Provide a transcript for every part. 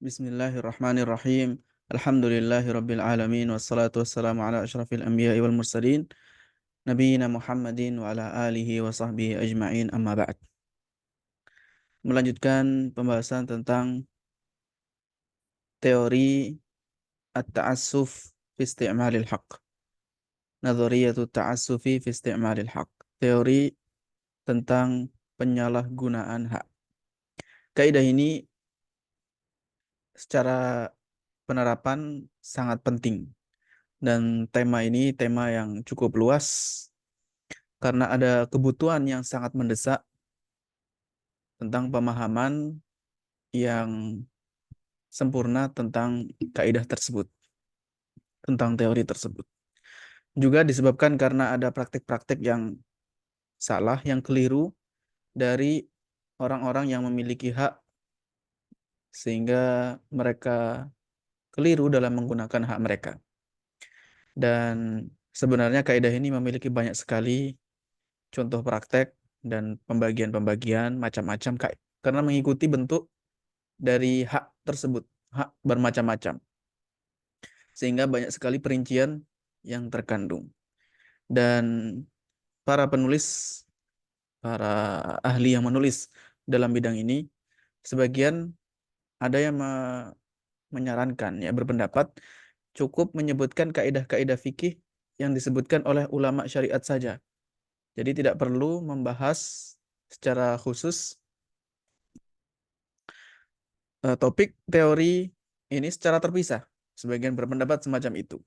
Bismillahirrahmanirrahim. Alhamdulillahirabbil alamin wassalatu wassalamu ala asyrafil anbiya'i wal mursalin nabiyina Muhammadin wa ala alihi wa sahbihi ajma'in amma ba'd. Melanjutkan pembahasan tentang teori at-ta'assuf fi isti'malil haqq. Nadhariyatu ta'assufi fi isti'malil haqq. Teori tentang penyalahgunaan hak. Kaidah ini secara penerapan sangat penting. Dan tema ini tema yang cukup luas karena ada kebutuhan yang sangat mendesak tentang pemahaman yang sempurna tentang kaidah tersebut, tentang teori tersebut. Juga disebabkan karena ada praktik-praktik yang salah, yang keliru dari orang-orang yang memiliki hak sehingga mereka keliru dalam menggunakan hak mereka. Dan sebenarnya kaidah ini memiliki banyak sekali contoh praktek dan pembagian-pembagian macam-macam karena mengikuti bentuk dari hak tersebut, hak bermacam-macam. Sehingga banyak sekali perincian yang terkandung. Dan para penulis, para ahli yang menulis dalam bidang ini, sebagian ada yang menyarankan, ya berpendapat cukup menyebutkan kaidah-kaidah fikih yang disebutkan oleh ulama syariat saja. Jadi tidak perlu membahas secara khusus topik teori ini secara terpisah. Sebagian berpendapat semacam itu.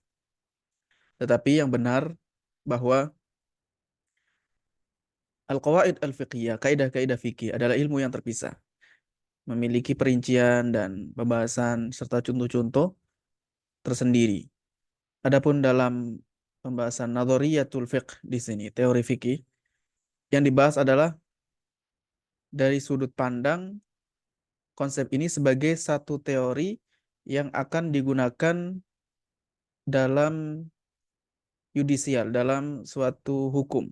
Tetapi yang benar bahwa al-qawaid al-fiqhiyah, kaidah-kaidah fikih adalah ilmu yang terpisah. Memiliki perincian dan pembahasan serta contoh-contoh tersendiri. Adapun dalam pembahasan nadhariyatul fiqh di sini, teori fikih, yang dibahas adalah dari sudut pandang konsep ini sebagai satu teori yang akan digunakan dalam yudisial, dalam suatu hukum.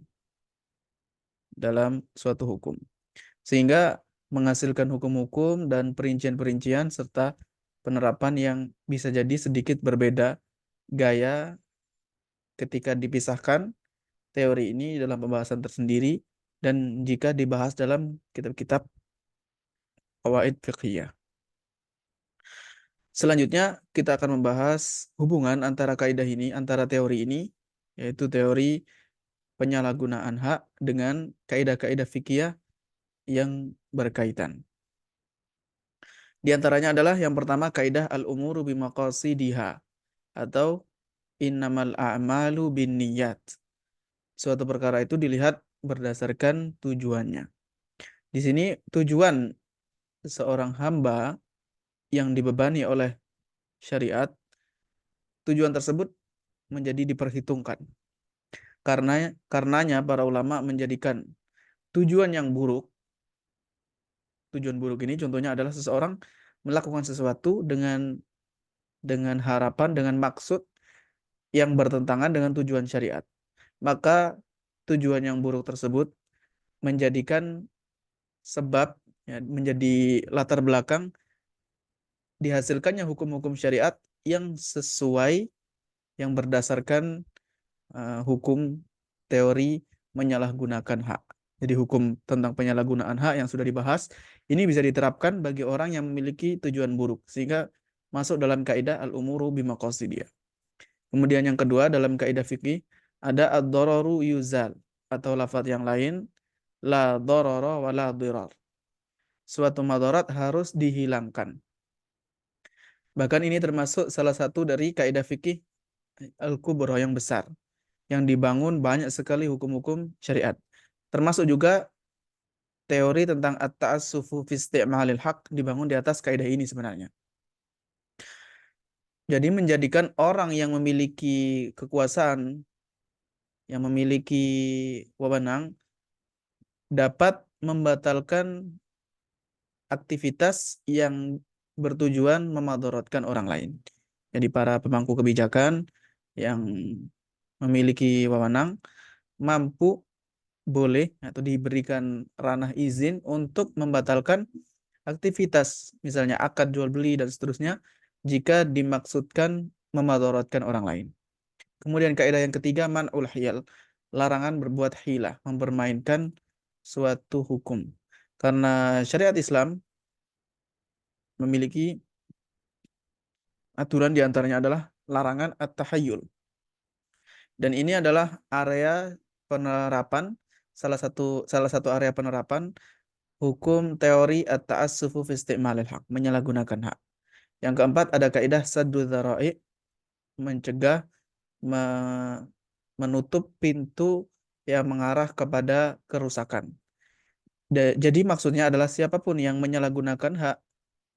Sehingga menghasilkan hukum-hukum dan perincian-perincian serta penerapan yang bisa jadi sedikit berbeda gaya ketika dipisahkan teori ini dalam pembahasan tersendiri dan jika dibahas dalam kitab-kitab qawaid fiqhiyah. Selanjutnya kita akan membahas hubungan antara kaidah ini, antara teori ini, yaitu teori penyalahgunaan hak dengan kaidah-kaidah fikih yang berkaitan. Di antaranya adalah yang pertama kaidah al-umuru bimaqasidiha atau innamal a'malu binniyat. Suatu perkara itu dilihat berdasarkan tujuannya. Di sini tujuan seorang hamba yang dibebani oleh syariat, tujuan tersebut menjadi diperhitungkan. Karenanya para ulama menjadikan tujuan yang buruk, tujuan buruk ini contohnya adalah seseorang melakukan sesuatu dengan harapan, dengan maksud yang bertentangan dengan tujuan syariat. Maka tujuan yang buruk tersebut menjadikan sebab, ya, menjadi latar belakang dihasilkannya hukum-hukum syariat yang sesuai, yang berdasarkan hukum teori menyalahgunakan hak. Jadi hukum tentang penyalahgunaan hak yang sudah dibahas, ini bisa diterapkan bagi orang yang memiliki tujuan buruk, sehingga masuk dalam kaidah al-umuru bimaqasidiyah. Kemudian yang kedua dalam kaidah fikih ada ad-dararu yuzal atau lafaz yang lain la darara wa la dirar. Suatu madarat harus dihilangkan. Bahkan ini termasuk salah satu dari kaidah fikih al-kubra yang besar yang dibangun banyak sekali hukum-hukum syariat. Termasuk juga teori tentang at-ta'assufu fi isti'malil haq dibangun di atas kaidah ini sebenarnya. Jadi menjadikan orang yang memiliki kekuasaan, yang memiliki wewenang dapat membatalkan aktivitas yang bertujuan memadaratkan orang lain. Jadi para pemangku kebijakan yang memiliki wewenang mampu, boleh atau diberikan ranah izin untuk membatalkan aktivitas misalnya akad jual beli dan seterusnya jika dimaksudkan memadaratkan orang lain. Kemudian kaidah yang ketiga man'ul hiyal, larangan berbuat hilah, mempermainkan suatu hukum. Karena syariat Islam memiliki aturan diantaranya adalah larangan at-tahayyul. Dan ini adalah area penerapan salah satu area penerapan hukum teori at-ta'assufu fi isti'malil haq, menyalahgunakan hak. Yang keempat ada kaidah saddu dzara'i, mencegah menutup pintu yang mengarah kepada kerusakan. Jadi maksudnya adalah siapapun yang menyalahgunakan hak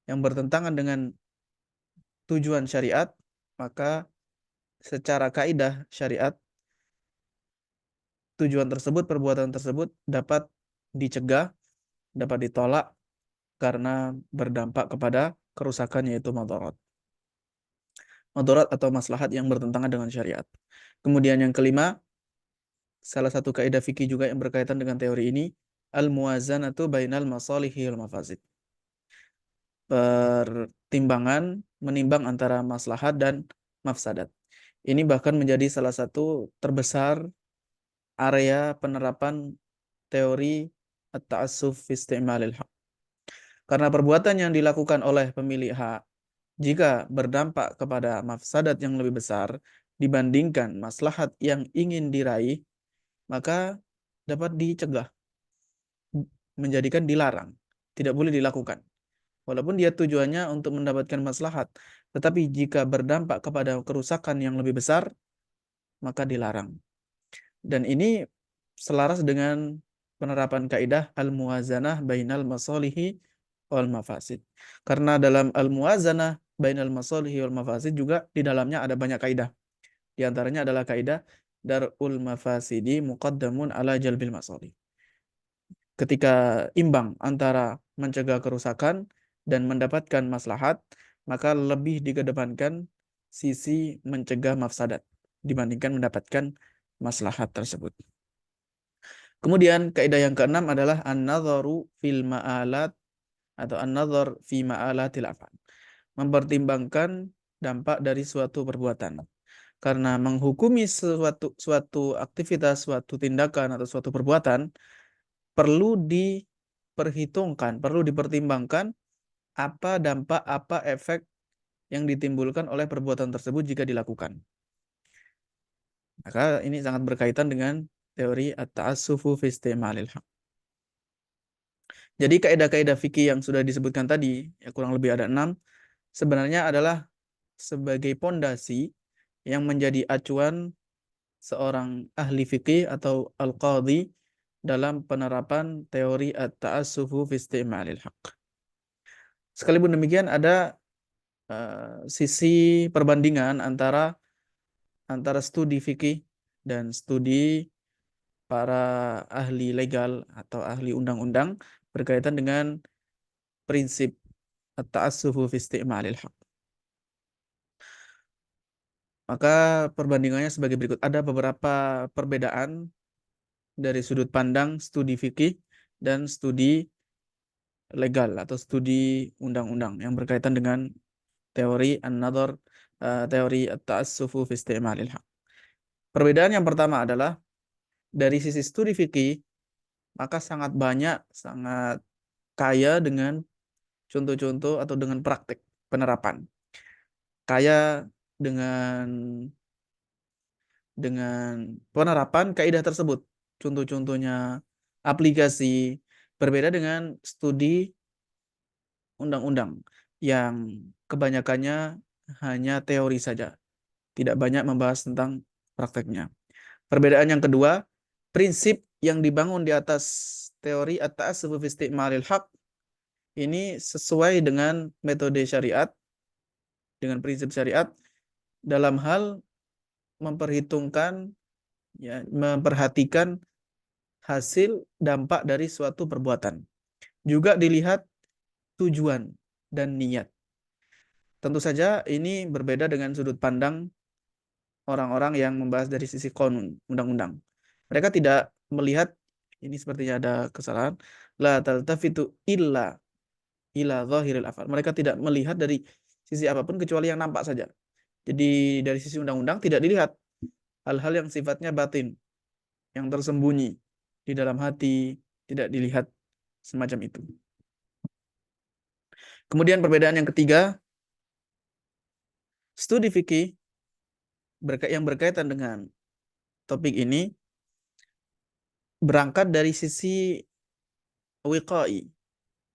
yang bertentangan dengan tujuan syariat, maka secara kaidah syariat tujuan tersebut, perbuatan tersebut dapat dicegah, dapat ditolak karena berdampak kepada kerusakan yaitu madarat. Madarat atau maslahat yang bertentangan dengan syariat. Kemudian yang kelima, salah satu kaidah fikih juga yang berkaitan dengan teori ini, al-muwazanatu bainal masalihi wal mafasid. Pertimbangan menimbang antara maslahat dan mafsadat. Ini bahkan menjadi salah satu terbesar area penerapan teori at-ta'assuf fi isti'malil haq. Karena perbuatan yang dilakukan oleh pemilik hak jika berdampak kepada mafsadat yang lebih besar dibandingkan maslahat yang ingin diraih, maka dapat dicegah, menjadikan dilarang, tidak boleh dilakukan. Walaupun dia tujuannya untuk mendapatkan maslahat, tetapi jika berdampak kepada kerusakan yang lebih besar, maka dilarang. Dan ini selaras dengan penerapan kaidah al-muwazanah bainal masalihi wal mafasid. Karena dalam al-muwazanah bainal masalihi wal mafasid juga di dalamnya ada banyak kaidah. Di antaranya adalah kaidah darul mafasidi muqaddamun ala jalbil masalih. Ketika imbang antara mencegah kerusakan dan mendapatkan maslahat, maka lebih dikedepankan sisi mencegah mafsadat dibandingkan mendapatkan maslahat tersebut. Kemudian kaidah yang keenam adalah an-nadharu fil ma'alat atau an-nadhar fi ma'alatil af'al. Mempertimbangkan dampak dari suatu perbuatan. Karena menghukumi suatu aktivitas, suatu tindakan atau suatu perbuatan perlu diperhitungkan, perlu dipertimbangkan apa dampak, apa efek yang ditimbulkan oleh perbuatan tersebut jika dilakukan. Maka ini sangat berkaitan dengan teori at-ta'assufu fi isti'malil haq. Jadi kaidah-kaidah fikih yang sudah disebutkan tadi, ya kurang lebih ada 6, sebenarnya adalah sebagai pondasi yang menjadi acuan seorang ahli fikih atau al-qadhi dalam penerapan teori at-ta'assufu fi isti'malil haq. Sekalipun demikian ada sisi perbandingan antara studi fikih dan studi para ahli legal atau ahli undang-undang berkaitan dengan prinsip at-ta'assufu fi isti'malil haq. Maka perbandingannya sebagai berikut. Ada beberapa perbedaan dari sudut pandang studi fikih dan studi legal atau studi undang-undang yang berkaitan dengan teori an-nadhar, teori at-ta'assufu fi isti'malil haq. Perbedaan yang pertama adalah dari sisi studi fikih, maka sangat banyak, sangat kaya dengan contoh-contoh atau dengan praktek penerapan. Kaya dengan penerapan kaidah tersebut. Contoh-contohnya aplikasi, berbeda dengan studi undang-undang yang kebanyakannya hanya teori saja, tidak banyak membahas tentang prakteknya. Perbedaan yang kedua, prinsip yang dibangun di atas teori at-ta'assufu fi isti'malil haq ini sesuai dengan metode syariat, dengan prinsip syariat dalam hal memperhitungkan, ya, memperhatikan hasil dampak dari suatu perbuatan. Juga dilihat tujuan dan niat. Tentu saja ini berbeda dengan sudut pandang orang-orang yang membahas dari sisi konun, undang-undang. Mereka tidak melihat, ini sepertinya ada kesalahan, la taltafitu illa ila zahiril af'al. Mereka tidak melihat dari sisi apapun kecuali yang nampak saja. Jadi dari sisi undang-undang tidak dilihat hal-hal yang sifatnya batin, yang tersembunyi di dalam hati, tidak dilihat semacam itu. Kemudian perbedaan yang ketiga, studi fikih yang berkaitan dengan topik ini berangkat dari sisi wiqai,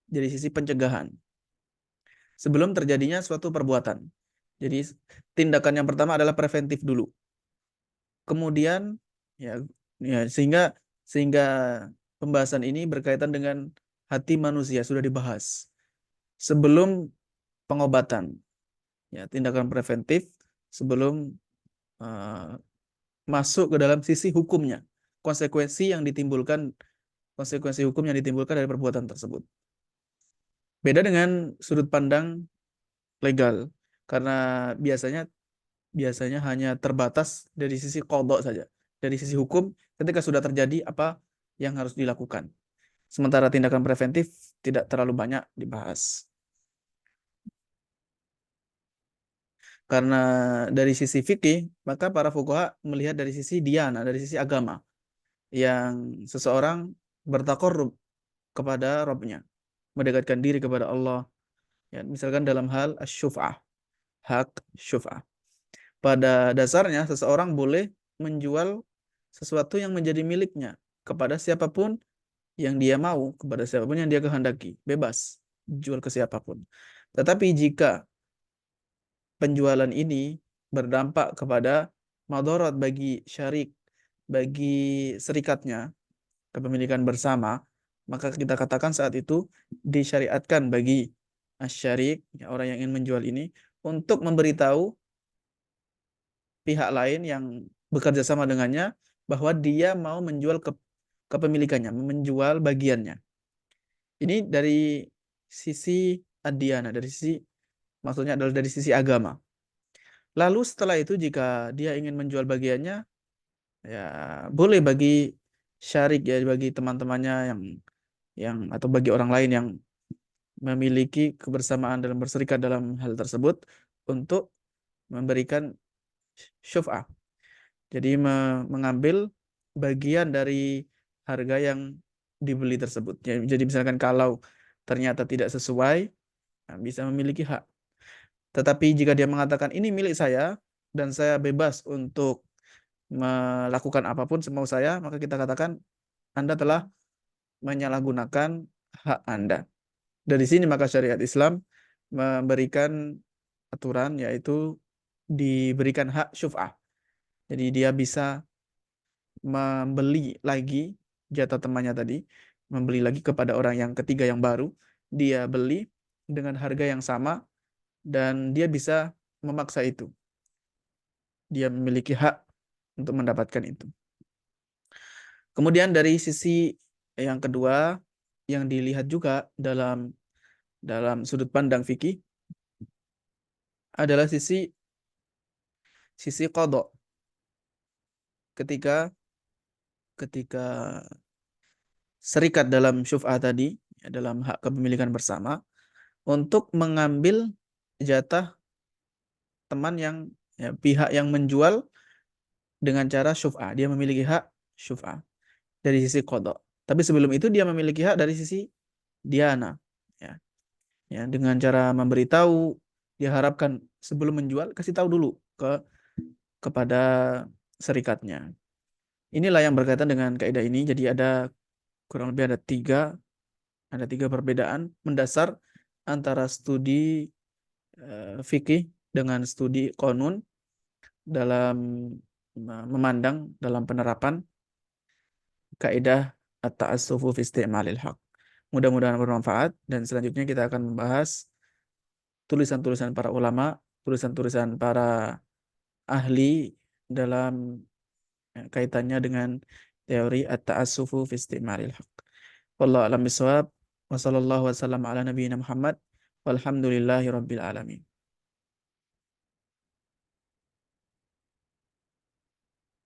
dari sisi pencegahan sebelum terjadinya suatu perbuatan. Jadi tindakan yang pertama adalah preventif dulu. Kemudian ya, sehingga pembahasan ini berkaitan dengan hati manusia sudah dibahas sebelum pengobatan. Ya, tindakan preventif sebelum masuk ke dalam sisi hukumnya, konsekuensi hukum yang ditimbulkan dari perbuatan tersebut. Beda dengan sudut pandang legal, karena biasanya hanya terbatas dari sisi qadha saja, dari sisi hukum ketika sudah terjadi apa yang harus dilakukan. Sementara tindakan preventif tidak terlalu banyak dibahas. Karena dari sisi fikih, maka para fuqaha melihat dari sisi diyana, dari sisi agama, yang seseorang bertaqarrub kepada Rabb-nya, mendekatkan diri kepada Allah. Ya, misalkan dalam hal asy-syuf'ah, hak syuf'ah. Pada dasarnya seseorang boleh menjual sesuatu yang menjadi miliknya kepada siapapun yang dia mau, kepada siapapun yang dia kehendaki, bebas jual ke siapapun. Tetapi jika penjualan ini berdampak kepada madarat bagi syarik, bagi serikatnya, kepemilikan bersama, maka kita katakan saat itu disyariatkan bagi asyarik, ya, orang yang ingin menjual ini, untuk memberitahu pihak lain yang bekerja sama dengannya bahwa dia mau menjual kepemilikannya, menjual bagiannya. Ini dari sisi ad-diyana, dari sisi, maksudnya adalah dari sisi agama. Lalu setelah itu jika dia ingin menjual bagiannya, ya boleh bagi syarik, ya bagi teman-temannya yang atau bagi orang lain yang memiliki kebersamaan dalam berserikat dalam hal tersebut untuk memberikan syuf'ah. Jadi mengambil bagian dari harga yang dibeli tersebut. Jadi misalkan kalau ternyata tidak sesuai, bisa memiliki hak. Tetapi jika dia mengatakan ini milik saya dan saya bebas untuk melakukan apapun semau saya, maka kita katakan Anda telah menyalahgunakan hak Anda. Dari sini maka syariat Islam memberikan aturan, yaitu diberikan hak syuf'ah. Jadi dia bisa membeli lagi jatah temannya tadi, membeli lagi kepada orang yang ketiga yang baru, dia beli dengan harga yang sama dan dia bisa memaksa itu. Dia memiliki hak untuk mendapatkan itu. Kemudian dari sisi yang kedua yang dilihat juga dalam sudut pandang fikih adalah sisi qadha. Ketika serikat dalam syuf'ah tadi, ya, dalam hak kepemilikan bersama, untuk mengambil jatah teman yang, ya, pihak yang menjual dengan cara syuf'ah. Dia memiliki hak syuf'ah dari sisi qadha. Tapi sebelum itu dia memiliki hak dari sisi diyana. Ya. Ya, dengan cara memberitahu, dia harapkan sebelum menjual kasih tahu dulu kepada serikatnya. Inilah yang berkaitan dengan kaidah ini. Jadi kurang lebih ada tiga perbedaan mendasar antara studi fikih dengan studi qanun dalam memandang, dalam penerapan kaidah at-ta'assufu fi isti'malil haq. Mudah-mudahan bermanfaat, dan selanjutnya kita akan membahas tulisan-tulisan para ulama, tulisan-tulisan para ahli dalam kaitannya dengan teori at-ta'assufu fi isti'malil haq. Wallahu a'lam bishawab. Wa sallallahu wasallam ala nabiyyina Muhammad walhamdulillahi rabbil alamin.